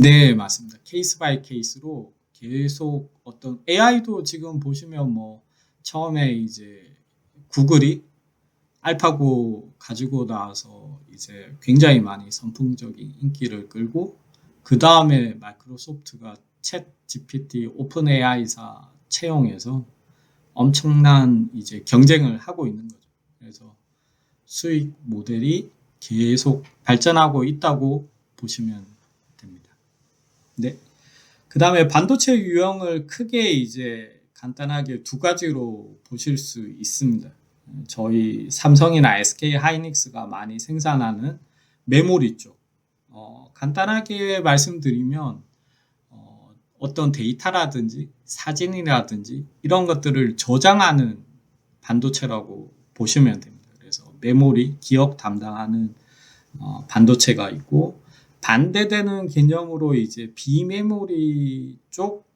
네, 맞습니다. 케이스 바이 케이스로 계속 어떤 AI도 지금 보시면 뭐 처음에 이제 구글이 알파고 가지고 나와서 이제 굉장히 많이 선풍적인 인기를 끌고 그 다음에 마이크로소프트가 챗 GPT 오픈 AI사 채용해서 엄청난 이제 경쟁을 하고 있는 거죠. 그래서 수익 모델이 계속 발전하고 있다고 보시면 됩니다. 네. 그 다음에 반도체 유형을 크게 이제 간단하게 두 가지로 보실 수 있습니다. 저희 삼성이나 SK 하이닉스가 많이 생산하는 메모리 쪽. 간단하게 말씀드리면 어떤 데이터라든지 사진이라든지 이런 것들을 저장하는 반도체라고 보시면 됩니다. 그래서 메모리, 기억 담당하는 반도체가 있고 반대되는 개념으로 이제 비메모리 쪽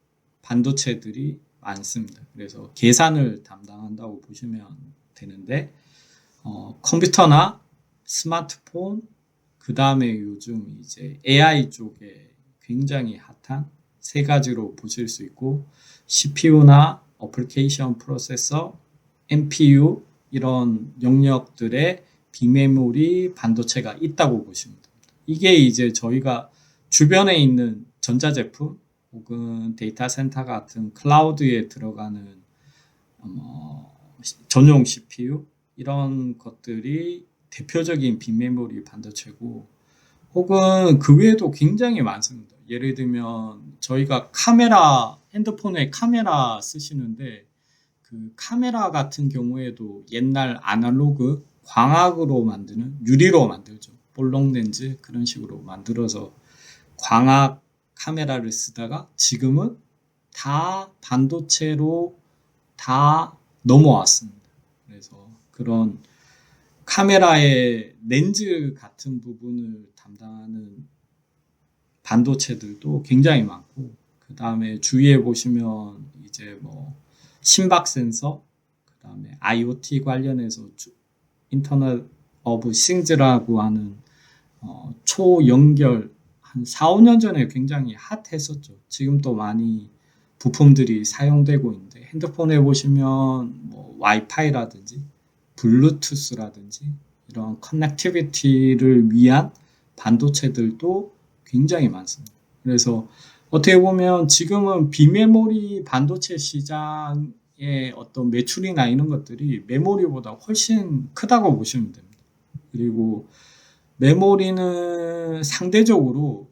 반도체들이 많습니다. 그래서 계산을 담당한다고 보시면 되는데 컴퓨터나 스마트폰 그 다음에 요즘 이제 AI 쪽에 굉장히 핫한 세 가지로 보실 수 있고 CPU나 어플리케이션 프로세서, NPU 이런 영역들의 비메모리 반도체가 있다고 보시면 됩니다. 이게 이제 저희가 주변에 있는 전자제품 혹은 데이터 센터 같은 클라우드에 들어가는 전용 CPU 이런 것들이 대표적인 빈메모리 반도체고 혹은 그 외에도 굉장히 많습니다. 예를 들면 저희가 카메라, 핸드폰에 카메라 쓰시는데 그 카메라 같은 경우에도 옛날 아날로그 광학으로 만드는 유리로 만들죠. 볼록 렌즈 그런 식으로 만들어서 광학 카메라를 쓰다가 지금은 다 반도체로 다 넘어왔습니다. 그래서 그런 카메라의 렌즈 같은 부분을 담당하는 반도체들도 굉장히 많고 그 다음에 주위에 보시면 이제 뭐 심박 센서 그 다음에 IoT 관련해서 인터넷 오브 싱즈라고 하는 초연결 한 4, 5년 전에 굉장히 핫했었죠. 지금도 많이 부품들이 사용되고 있는데 핸드폰에 보시면 뭐 와이파이라든지 블루투스라든지 이런 커넥티비티를 위한 반도체들도 굉장히 많습니다. 그래서 어떻게 보면 지금은 비메모리 반도체 시장의 어떤 매출이나 이런 것들이 메모리보다 훨씬 크다고 보시면 됩니다. 그리고 메모리는 상대적으로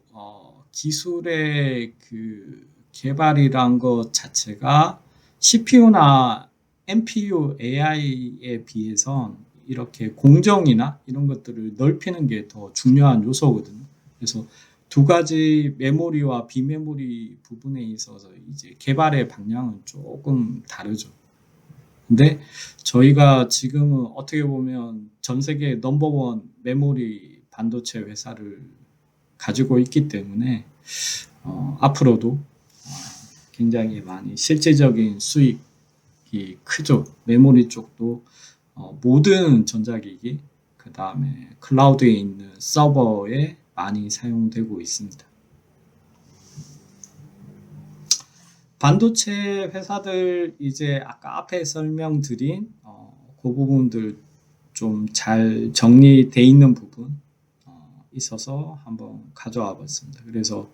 기술의 그 개발이란 것 자체가 CPU나 NPU AI에 비해서 이렇게 공정이나 이런 것들을 넓히는 게 더 중요한 요소거든요. 그래서 두 가지 메모리와 비메모리 부분에 있어서 이제 개발의 방향은 조금 다르죠. 근데 저희가 지금은 어떻게 보면 전 세계 넘버원 메모리 반도체 회사를 가지고 있기 때문에 앞으로도 굉장히 많이 실질적인 수익이 크죠. 메모리 쪽도 모든 전자기기 그 다음에 클라우드에 있는 서버에 많이 사용되고 있습니다. 반도체 회사들 이제 아까 앞에 설명드린 그 부분들 좀 잘 정리되어 있는 부분 있어서 한번 가져와 봤습니다. 그래서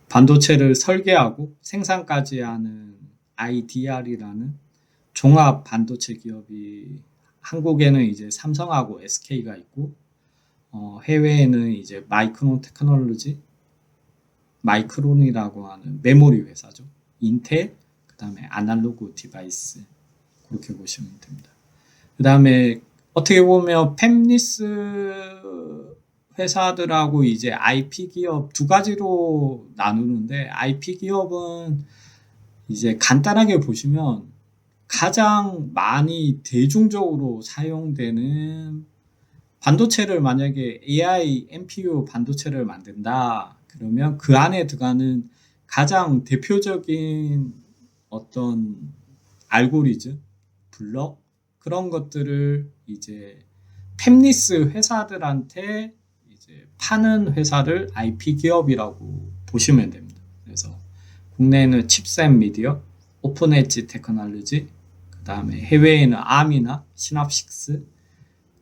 반도체를 설계하고 생산까지 하는 IDR이라는 종합 반도체 기업이 한국에는 이제 삼성하고 SK가 있고 해외에는 이제 마이크론 테크놀로지 마이크론이라고 하는 메모리 회사죠. 인텔, 그 다음에 아날로그 디바이스 그렇게 보시면 됩니다. 그 다음에 어떻게 보면 팹리스 회사들하고 이제 IP 기업 두 가지로 나누는데 IP 기업은 이제 간단하게 보시면 가장 많이 대중적으로 사용되는 반도체를 만약에 AI, NPU 반도체를 만든다 그러면 그 안에 들어가는 가장 대표적인 어떤 알고리즘, 블럭 그런 것들을 이제 팹리스 회사들한테 이제 파는 회사를 IP 기업이라고 보시면 됩니다. 그래서 국내에는 칩셋 미디어, 오픈 엣지 테크놀로지, 그 다음에 해외에는 암이나 시납식스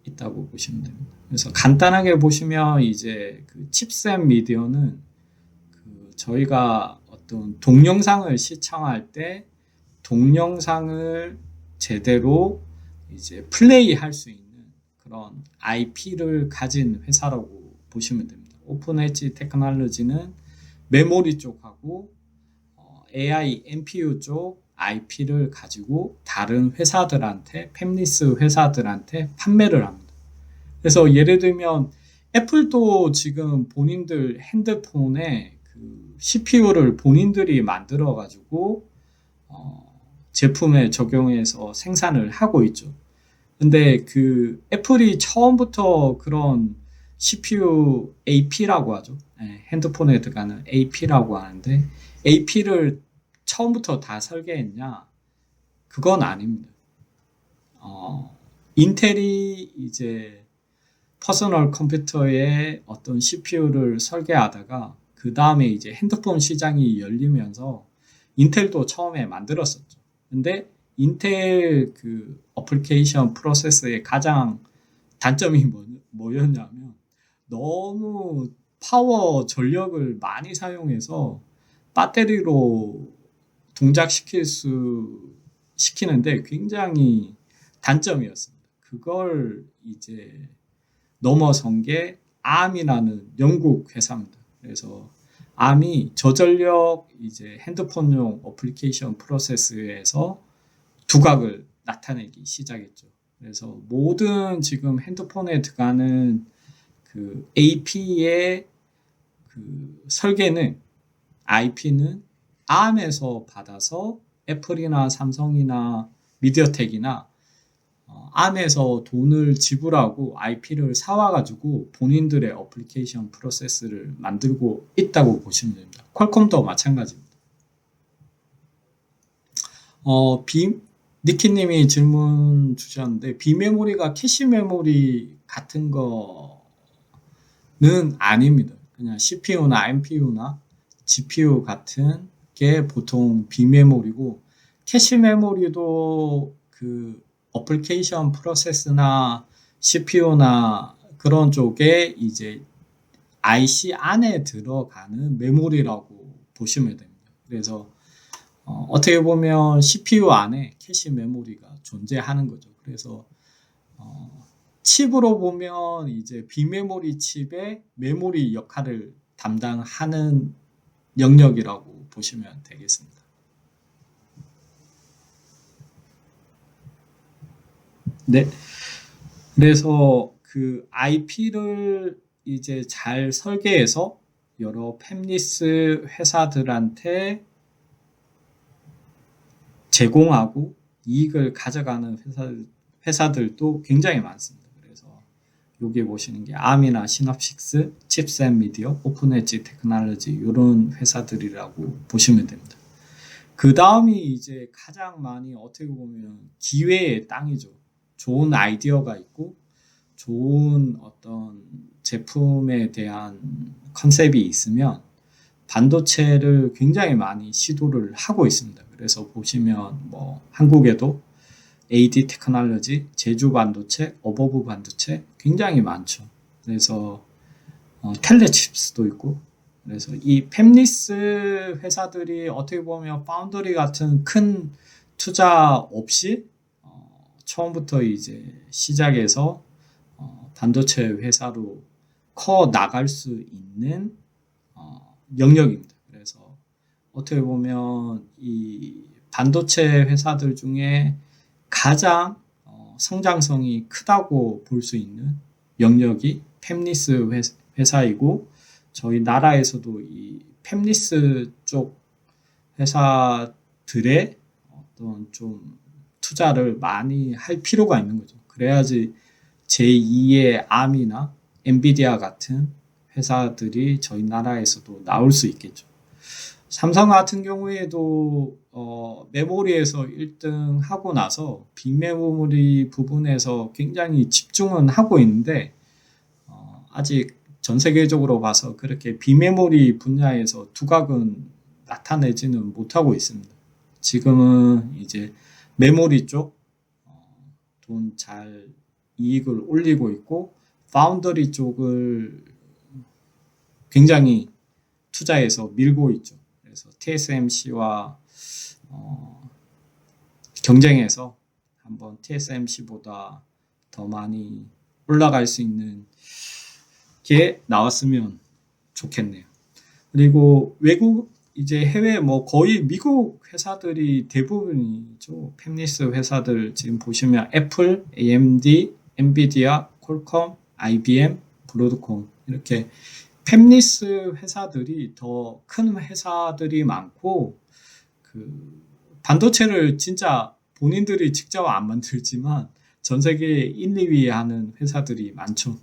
있다고 보시면 됩니다. 그래서 간단하게 보시면 이제 그 칩셋 미디어는 그 저희가 어떤 동영상을 시청할 때 동영상을 제대로 이제 플레이할 수 있는 그런 IP를 가진 회사라고 보시면 됩니다. 오픈 엣지 테크놀로지는 메모리 쪽하고 AI, NPU 쪽 IP를 가지고 다른 회사들한테, 팹리스 회사들한테 판매를 합니다. 그래서 예를 들면 애플도 지금 본인들 핸드폰에 그 CPU를 본인들이 만들어 가지고 제품에 적용해서 생산을 하고 있죠. 근데 그 애플이 처음부터 그런 CPU AP라고 하죠. 네, 핸드폰에 들어가는 AP라고 하는데 AP를 처음부터 다 설계했냐? 그건 아닙니다. 인텔이 이제 퍼스널 컴퓨터에 어떤 CPU를 설계하다가 그 다음에 이제 핸드폰 시장이 열리면서 인텔도 처음에 만들었었죠. 근데 인텔 그 어플리케이션 프로세스의 가장 단점이 뭐였냐면 너무 파워 전력을 많이 사용해서 배터리로 시키는데 굉장히 단점이었습니다. 그걸 이제 넘어선 게 암이라는 영국 회사입니다. 그래서 암이 저전력 이제 핸드폰용 어플리케이션 프로세스에서 두각을 나타내기 시작했죠. 그래서 모든 지금 핸드폰에 들어가는 그 AP의 그 설계는 IP는 ARM에서 받아서 애플이나 삼성이나 미디어텍이나 ARM에서 돈을 지불하고 IP를 사와가지고 본인들의 어플리케이션 프로세스를 만들고 있다고 보시면 됩니다. 퀄컴도 마찬가지입니다. 니키님이 질문 주셨는데 비메모리가 캐시 메모리 같은 거는 아닙니다. 그냥 CPU나 NPU나 GPU 같은 게 보통 비메모리고 캐시 메모리도 그 어플리케이션 프로세스나 CPU나 그런 쪽에 이제 IC 안에 들어가는 메모리라고 보시면 됩니다. 그래서 어떻게 보면 CPU 안에 캐시 메모리가 존재하는 거죠. 그래서 칩으로 보면 이제 비메모리 칩의 메모리 역할을 담당하는 영역이라고 보시면 되겠습니다. 네. 그래서 그 IP를 이제 잘 설계해서 여러 팹리스 회사들한테 제공하고 이익을 가져가는 회사들도 굉장히 많습니다. 그래서 여기 보시는 게 암이나 시놉식스, 칩셋 미디어, 오픈 엣지 테크놀로지 이런 회사들이라고 보시면 됩니다. 그 다음이 이제 가장 많이 어떻게 보면 기회의 땅이죠. 좋은 아이디어가 있고 좋은 어떤 제품에 대한 컨셉이 있으면 반도체를 굉장히 많이 시도를 하고 있습니다. 그래서 보시면 뭐 한국에도 AD 테크놀로지, 제주 반도체, 어버브 반도체 굉장히 많죠. 그래서 텔레칩스도 있고 그래서 이 팹리스 회사들이 어떻게 보면 파운더리 같은 큰 투자 없이 처음부터 이제 시작해서 반도체 회사로 커 나갈 수 있는 영역입니다. 그래서 어떻게 보면 이 반도체 회사들 중에 가장 성장성이 크다고 볼 수 있는 영역이 팹리스 회사이고 저희 나라에서도 이 팹리스 쪽 회사들의 어떤 좀 투자를 많이 할 필요가 있는 거죠. 그래야지 제2의 암이나 엔비디아 같은 회사들이 저희 나라에서도 나올 수 있겠죠. 삼성 같은 경우에도 메모리에서 1등 하고 나서 빅메모리 부분에서 굉장히 집중은 하고 있는데 아직 전 세계적으로 봐서 그렇게 비메모리 분야에서 두각은 나타내지는 못하고 있습니다. 지금은 이제 메모리 쪽 돈 잘 이익을 올리고 있고 파운더리 쪽을 굉장히 투자해서 밀고 있죠. 그래서 TSMC와 경쟁해서 한번 TSMC보다 더 많이 올라갈 수 있는 게 나왔으면 좋겠네요. 그리고 외국 이제 해외 뭐 거의 미국 회사들이 대부분이죠. 팹리스 회사들 지금 보시면 애플, AMD, 엔비디아, 퀄컴, IBM, 브로드콤 이렇게 팹리스 회사들이 더 큰 회사들이 많고 그 반도체를 진짜 본인들이 직접 안 만들지만 전 세계 1, 2위 하는 회사들이 많죠.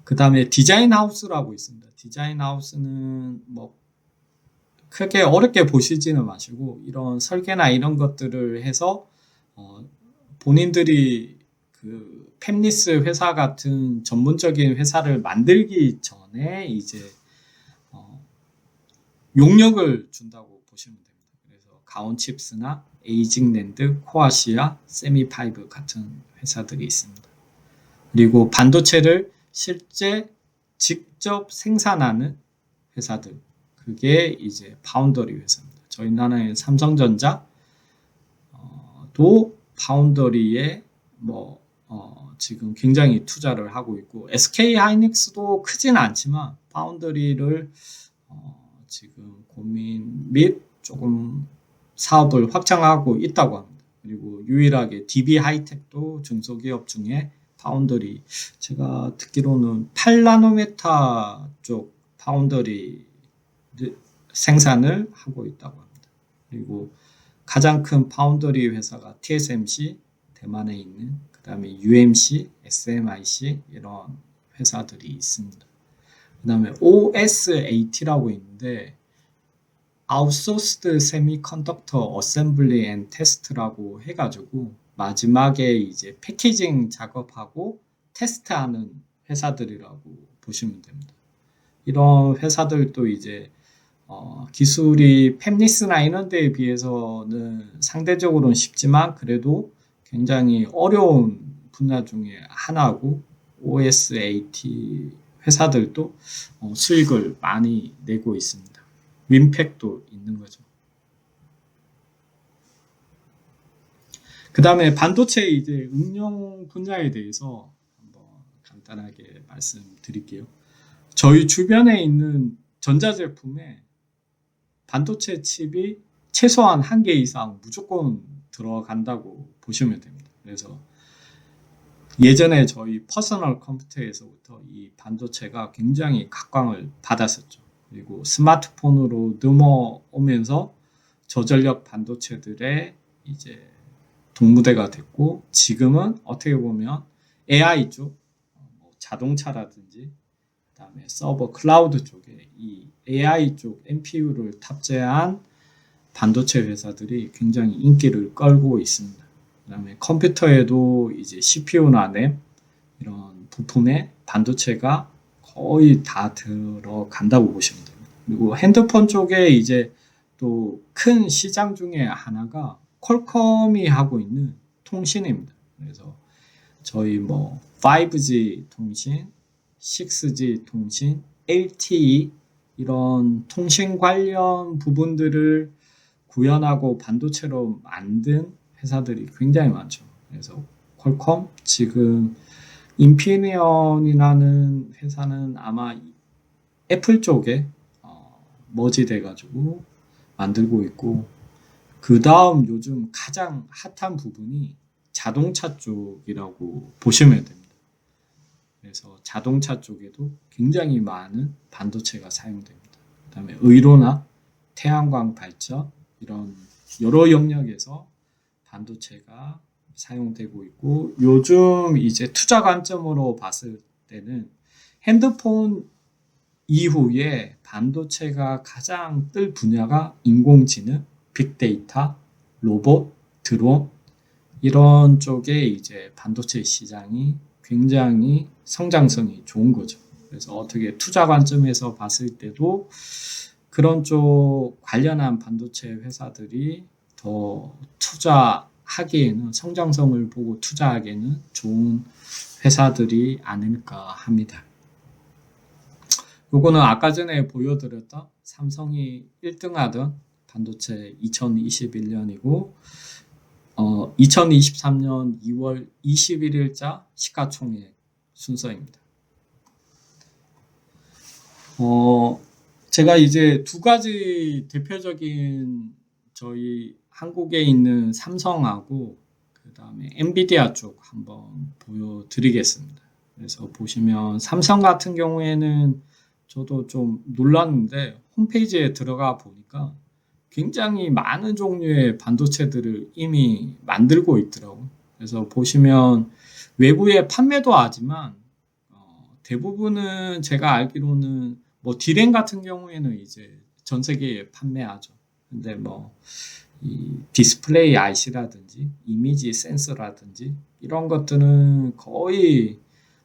그 다음에 디자인 하우스라고 있습니다. 디자인 하우스는 뭐 크게 어렵게 보시지는 마시고 이런 설계나 이런 것들을 해서 본인들이 그 팹리스 회사 같은 전문적인 회사를 만들기 전에 이제 용역을 준다고 보시면 됩니다. 그래서 가온칩스나 에이징랜드, 코아시아, 세미파이브 같은 회사들이 있습니다. 그리고 반도체를 실제 직접 생산하는 회사들, 그게 이제 파운더리 회사입니다. 저희 나라의 삼성전자 도 파운더리에 지금 굉장히 투자를 하고 있고 SK 하이닉스도 크진 않지만 파운더리를 지금 고민 및 조금 사업을 확장하고 있다고 합니다. 그리고 유일하게 DB 하이텍도 중소기업 중에 파운더리, 제가 듣기로는 8나노메타 쪽 파운더리 생산을 하고 있다고 합니다. 그리고 가장 큰 파운더리 회사가 TSMC, 대만에 있는, 그 다음에 UMC, SMIC 이런 회사들이 있습니다. 그 다음에 OSAT라고 있는데 Outsourced Semiconductor Assembly and Test라고 해가지고 마지막에 이제 패키징 작업하고 테스트하는 회사들이라고 보시면 됩니다. 이런 회사들도 이제 기술이 팹리스나 이런 데에 비해서는 상대적으로는 쉽지만 그래도 굉장히 어려운 분야 중에 하나고 OSAT 회사들도 수익을 많이 내고 있습니다. 윈팩도 있는 거죠. 그 다음에 반도체 이제 응용 분야에 대해서 한번 간단하게 말씀드릴게요. 저희 주변에 있는 전자제품에 반도체 칩이 최소한 1개 이상 무조건 들어간다고 보시면 됩니다. 그래서 예전에 저희 퍼스널 컴퓨터에서부터 이 반도체가 굉장히 각광을 받았었죠. 그리고 스마트폰으로 넘어오면서 저전력 반도체들의 이제 동무대가 됐고 지금은 어떻게 보면 AI 쪽 자동차라든지 그다음에 서버 클라우드 쪽에 이 AI 쪽 NPU를 탑재한 반도체 회사들이 굉장히 인기를 끌고 있습니다. 그다음에 컴퓨터에도 이제 CPU나 램 이런 부품에 반도체가 거의 다 들어간다고 보시면 됩니다. 그리고 핸드폰 쪽에 이제 또 큰 시장 중에 하나가 퀄컴이 하고 있는 통신입니다. 그래서 저희 5G 통신, 6G 통신, LTE 이런 통신 관련 부분들을 구현하고 반도체로 만든 회사들이 굉장히 많죠. 그래서 퀄컴, 지금 인피니언이라는 회사는 아마 애플 쪽에 머지 돼가지고 만들고 있고 그 다음 요즘 가장 핫한 부분이 자동차 쪽이라고 보시면 됩니다. 그래서 자동차 쪽에도 굉장히 많은 반도체가 사용됩니다. 그 다음에 의료나 태양광 발전 이런 여러 영역에서 반도체가 사용되고 있고 요즘 이제 투자 관점으로 봤을 때는 핸드폰 이후에 반도체가 가장 뜰 분야가 인공지능, 빅데이터, 로봇, 드론 이런 쪽에 이제 반도체 시장이 굉장히 성장성이 좋은 거죠. 그래서 어떻게 투자 관점에서 봤을 때도 그런 쪽 관련한 반도체 회사들이 더 투자하기에는 성장성을 보고 투자하기에는 좋은 회사들이 아닐까 합니다. 요거는 아까 전에 보여드렸던 삼성이 1등하던 반도체 2021년이고 2023년 2월 21일자 시가총액 순서입니다. 제가 이제 두 가지 대표적인 저희 한국에 있는 삼성하고 그 다음에 엔비디아 쪽 한번 보여드리겠습니다. 그래서 보시면 삼성 같은 경우에는 저도 좀 놀랐는데 홈페이지에 들어가 보니까 굉장히 많은 종류의 반도체들을 이미 만들고 있더라고요. 그래서 보시면 외부에 판매도 하지만 대부분은 제가 알기로는 뭐 디램 같은 경우에는 이제 전 세계에 판매하죠. 근데 뭐 이 디스플레이 IC라든지 이미지 센서라든지 이런 것들은 거의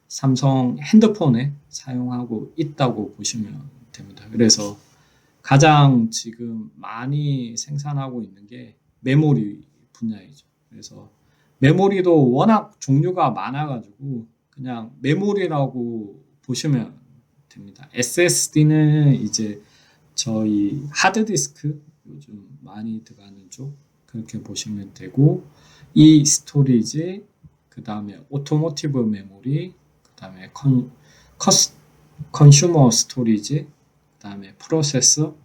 삼성 핸드폰에 사용하고 있다고 보시면 됩니다. 그래서 가장 지금 많이 생산하고 있는 게 메모리 분야이죠. 그래서 메모리도 워낙 종류가 많아가지고 그냥 메모리라고 보시면 됩니다. SSD는 이제 저희 하드디스크 요즘 많이 들어가는 쪽 그렇게 보시면 되고 이 스토리지 그 다음에 오토모티브 메모리 그 다음에 컨슈머 스토리지 그 다음에 프로세서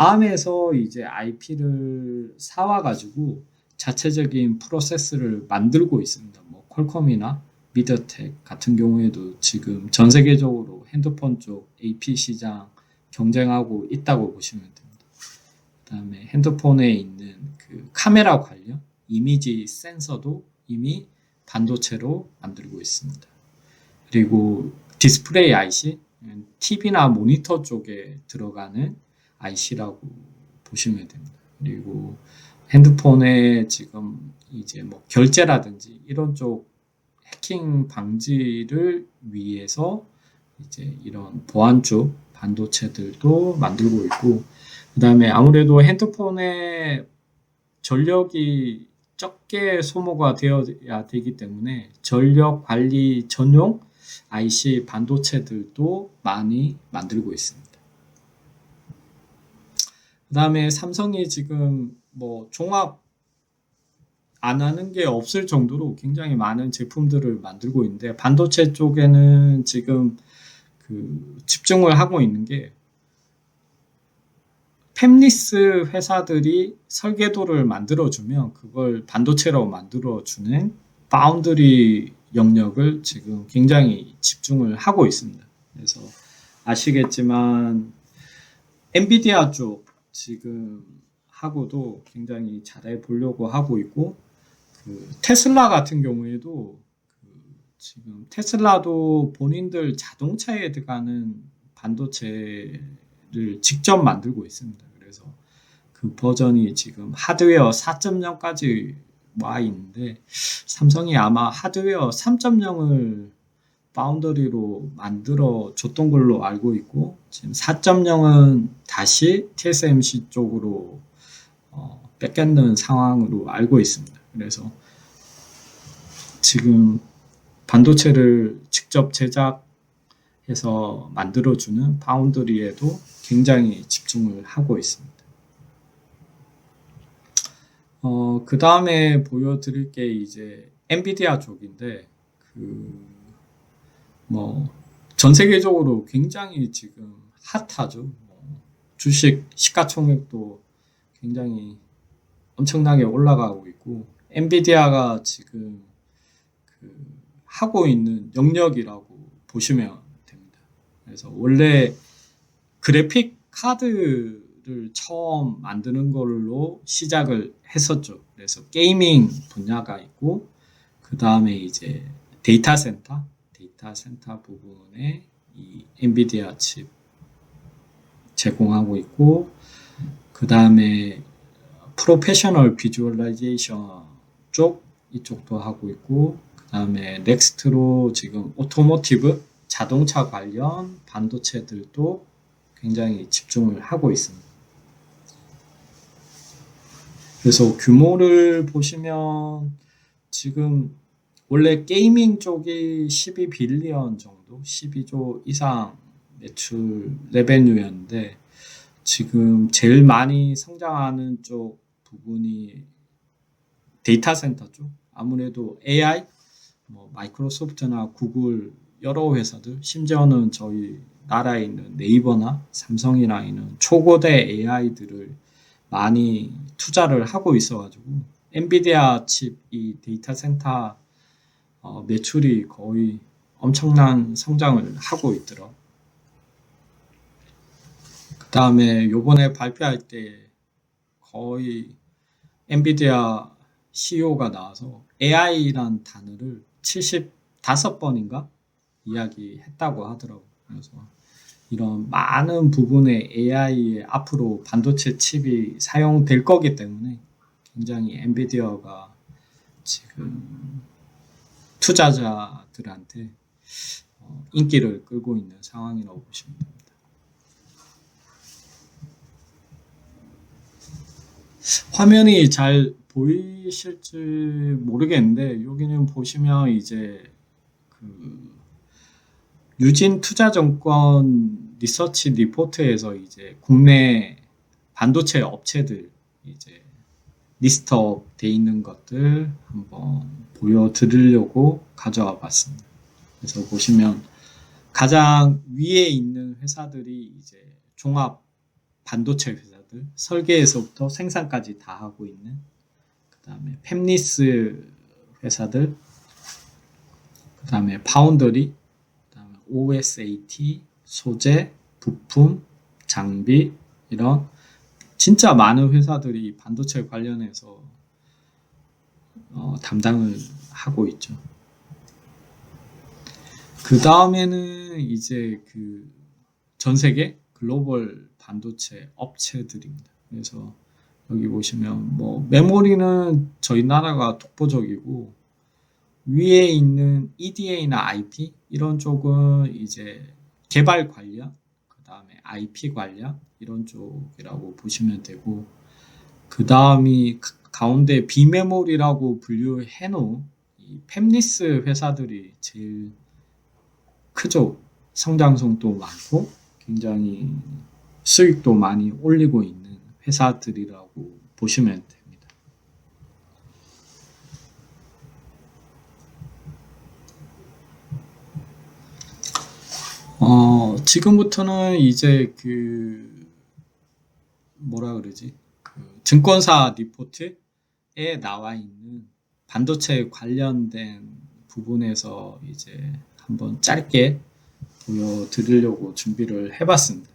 ARM에서 이제 IP를 사와가지고 자체적인 프로세스를 만들고 있습니다. 뭐 퀄컴이나 미디어텍 같은 경우에도 지금 전 세계적으로 핸드폰 쪽 AP 시장 경쟁하고 있다고 보시면 됩니다. 그 다음에 핸드폰에 있는 그 카메라 관련 이미지 센서도 이미 반도체로 만들고 있습니다. 그리고 디스플레이 IC, TV나 모니터 쪽에 들어가는 IC라고 보시면 됩니다. 그리고 핸드폰에 지금 이제 뭐 결제라든지 이런 쪽 해킹 방지를 위해서 이제 이런 보안 쪽 반도체들도 만들고 있고, 그 다음에 아무래도 핸드폰에 전력이 적게 소모가 되어야 되기 때문에 전력 관리 전용 IC 반도체들도 많이 만들고 있습니다. 그 다음에 삼성이 지금 뭐 종합 안 하는 게 없을 정도로 굉장히 많은 제품들을 만들고 있는데 반도체 쪽에는 지금 그 집중을 하고 있는 게 팹리스 회사들이 설계도를 만들어주면 그걸 반도체로 만들어주는 파운드리 영역을 지금 굉장히 집중을 하고 있습니다. 그래서 아시겠지만 엔비디아 쪽 지금 하고도 굉장히 잘해 보려고 하고 있고, 그 테슬라 같은 경우에도 지금 테슬라도 본인들 자동차에 들어가는 반도체를 직접 만들고 있습니다. 그래서 그 버전이 지금 하드웨어 4.0까지 와 있는데 삼성이 아마 하드웨어 3.0을 바운더리로 만들어 줬던 걸로 알고 있고 지금 4.0은 다시 TSMC 쪽으로 뺏겼는 상황으로 알고 있습니다. 그래서 지금 반도체를 직접 제작해서 만들어주는 파운드리에도 굉장히 집중을 하고 있습니다. 그 다음에 보여드릴 게 이제 엔비디아 쪽인데, 전 세계적으로 굉장히 지금 핫하죠. 주식 시가총액도 굉장히 엄청나게 올라가고 있고, 엔비디아가 지금 하고 있는 영역이라고 보시면 됩니다. 그래서 원래 그래픽 카드를 처음 만드는 걸로 시작을 했었죠. 그래서 게이밍 분야가 있고, 그 다음에 이제 데이터 센터 부분에 이 엔비디아 칩 제공하고 있고, 그 다음에 프로페셔널 비주얼라이제이션 쪽 이쪽도 하고 있고, 그 그다음에 넥스트로 지금 오토모티브 자동차 관련 반도체들도 굉장히 집중을 하고 있습니다. 그래서 규모를 보시면 지금 원래 게이밍 쪽이 12빌리언 정도, 12조 이상 매출 레베뉴였는데 지금 제일 많이 성장하는 쪽 부분이 데이터 센터 쪽. 아무래도 AI, 뭐 마이크로소프트나 구글 여러 회사들, 심지어는 저희 나라에 있는 네이버나 삼성이나 있는 초고대 AI들을 많이 투자를 하고 있어가지고 엔비디아 칩 이 데이터 센터 매출이 거의 엄청난 성장을 하고 있더라고요. 그 다음에 요번에 발표할 때 거의 엔비디아 CEO가 나와서 AI란 단어를 75번인가 이야기했다고 하더라고요. 그래서 이런 많은 부분에 AI에 앞으로 반도체 칩이 사용될 거기 때문에 굉장히 엔비디아가 지금 투자자들한테 인기를 끌고 있는 상황이라고 보시면 됩니다. 화면이 잘 보이실지 모르겠는데 여기는 보시면 이제 그 유진투자증권 리서치 리포트에서 이제 국내 반도체 업체들 이제 리스트업 돼 있는 것들 한번 보여드리려고 가져와 봤습니다. 그래서 보시면 가장 위에 있는 회사들이 이제 종합 반도체 회사들, 설계에서부터 생산까지 다 하고 있는, 그 다음에 팹리스 회사들, 그 다음에 파운더리, 그 다음에 OSAT, 소재, 부품, 장비, 이런 진짜 많은 회사들이 반도체 관련해서 담당을 하고 있죠. 그 다음에는 이제 그 전 세계 글로벌 반도체 업체들입니다. 그래서 여기 보시면 뭐 메모리는 저희 나라가 독보적이고 위에 있는 EDA나 IP 이런 쪽은 이제 개발 관련, 그 다음에 IP 관련 이런 쪽이라고 보시면 되고 그 다음이 가운데 비메모리라고 분류해 놓은 이 팹리스 회사들이 제일 크죠. 성장성도 많고 굉장히 수익도 많이 올리고 있는 회사들이라고 보시면 됩니다. 지금부터는 이제 그 뭐라 그러지? 그 증권사 리포트에 나와 있는 반도체 관련된 부분에서 이제 한번 짧게 보여드리려고 준비를 해봤습니다.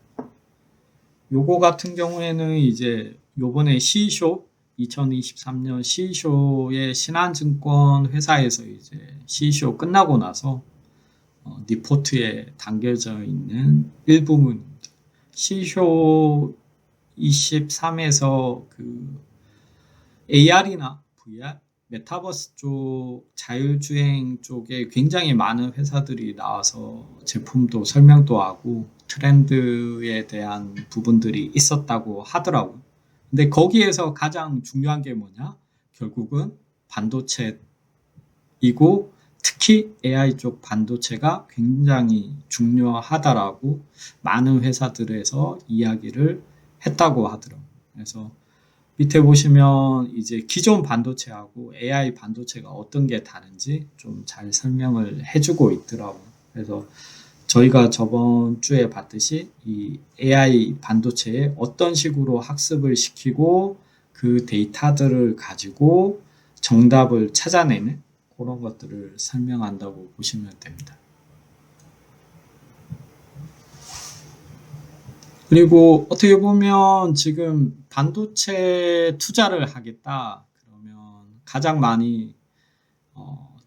요거 같은 경우에는 이제 요번에 CE쇼 2023년 CE쇼의 신한증권 회사에서 이제 CE쇼 끝나고 나서 리포트에 담겨져 있는 일부분입니다. CE쇼 23에서 그 AR이나 VR, 메타버스 쪽, 자율주행 쪽에 굉장히 많은 회사들이 나와서 제품도 설명도 하고 트렌드에 대한 부분들이 있었다고 하더라고요. 근데 거기에서 가장 중요한 게 뭐냐? 결국은 반도체이고 특히 AI 쪽 반도체가 굉장히 중요하다라고 많은 회사들에서 이야기를 했다고 하더라고요. 그래서 밑에 보시면 이제 기존 반도체하고 AI 반도체가 어떤 게 다른지 좀 잘 설명을 해주고 있더라고요. 그래서 저희가 저번 주에 봤듯이 이 AI 반도체에 어떤 식으로 학습을 시키고 그 데이터들을 가지고 정답을 찾아내는 그런 것들을 설명한다고 보시면 됩니다. 그리고 어떻게 보면 지금 반도체 투자를 하겠다 그러면 가장 많이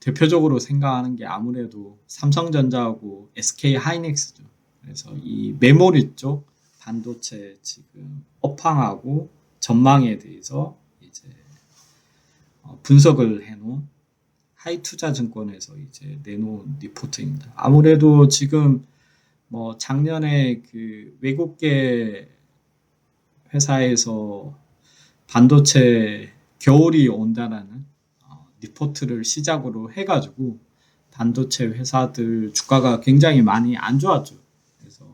대표적으로 생각하는 게 아무래도 삼성전자하고 SK 하이닉스죠. 그래서 이 메모리 쪽 반도체 지금 업황하고 전망에 대해서 이제 분석을 해놓은 하이투자증권에서 이제 내놓은 리포트입니다. 아무래도 지금 뭐 작년에 그 외국계 회사에서 반도체 겨울이 온다라는 리포트를 시작으로 해가지고 반도체 회사들 주가가 굉장히 많이 안 좋았죠. 그래서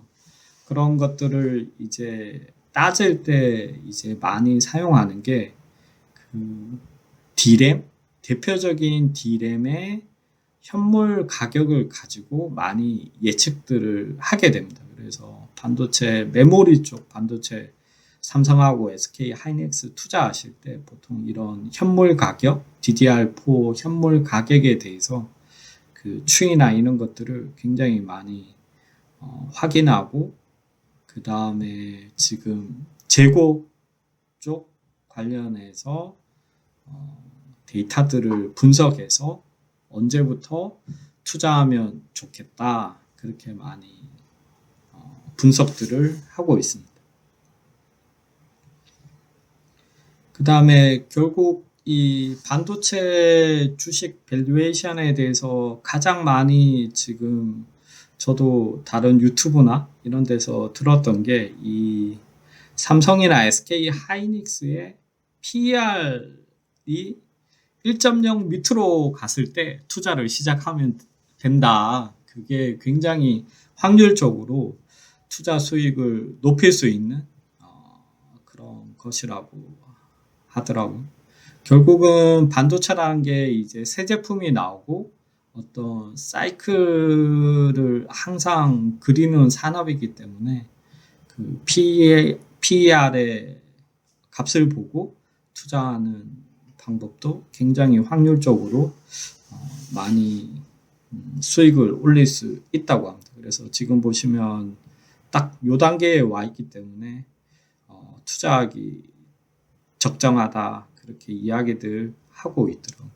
그런 것들을 이제 따질 때 이제 많이 사용하는 게 그 D램, 대표적인 D램의 현물 가격을 가지고 많이 예측들을 하게 됩니다. 그래서 반도체 메모리 쪽 반도체 삼성하고 SK 하이닉스 투자하실 때 보통 이런 현물 가격, DDR4 현물 가격에 대해서 그 추이나 이런 것들을 굉장히 많이 확인하고 그 다음에 지금 재고 쪽 관련해서 데이터들을 분석해서 언제부터 투자하면 좋겠다 그렇게 많이 분석들을 하고 있습니다. 그 다음에 결국 이 반도체 주식 밸류에이션에 대해서 가장 많이 지금 저도 다른 유튜브나 이런 데서 들었던 게 이 삼성이나 SK 하이닉스의 PER이 1.0 밑으로 갔을 때 투자를 시작하면 된다. 그게 굉장히 확률적으로 투자 수익을 높일 수 있는 그런 것이라고 하더라고요. 결국은 반도체라는 게 이제 새 제품이 나오고 어떤 사이클을 항상 그리는 산업이기 때문에 그 PER의 값을 보고 투자하는 방법도 굉장히 확률적으로 많이 수익을 올릴 수 있다고 합니다. 그래서 지금 보시면 딱 요 단계에 와 있기 때문에 투자하기 적정하다 그렇게 이야기들 하고 있더라고요.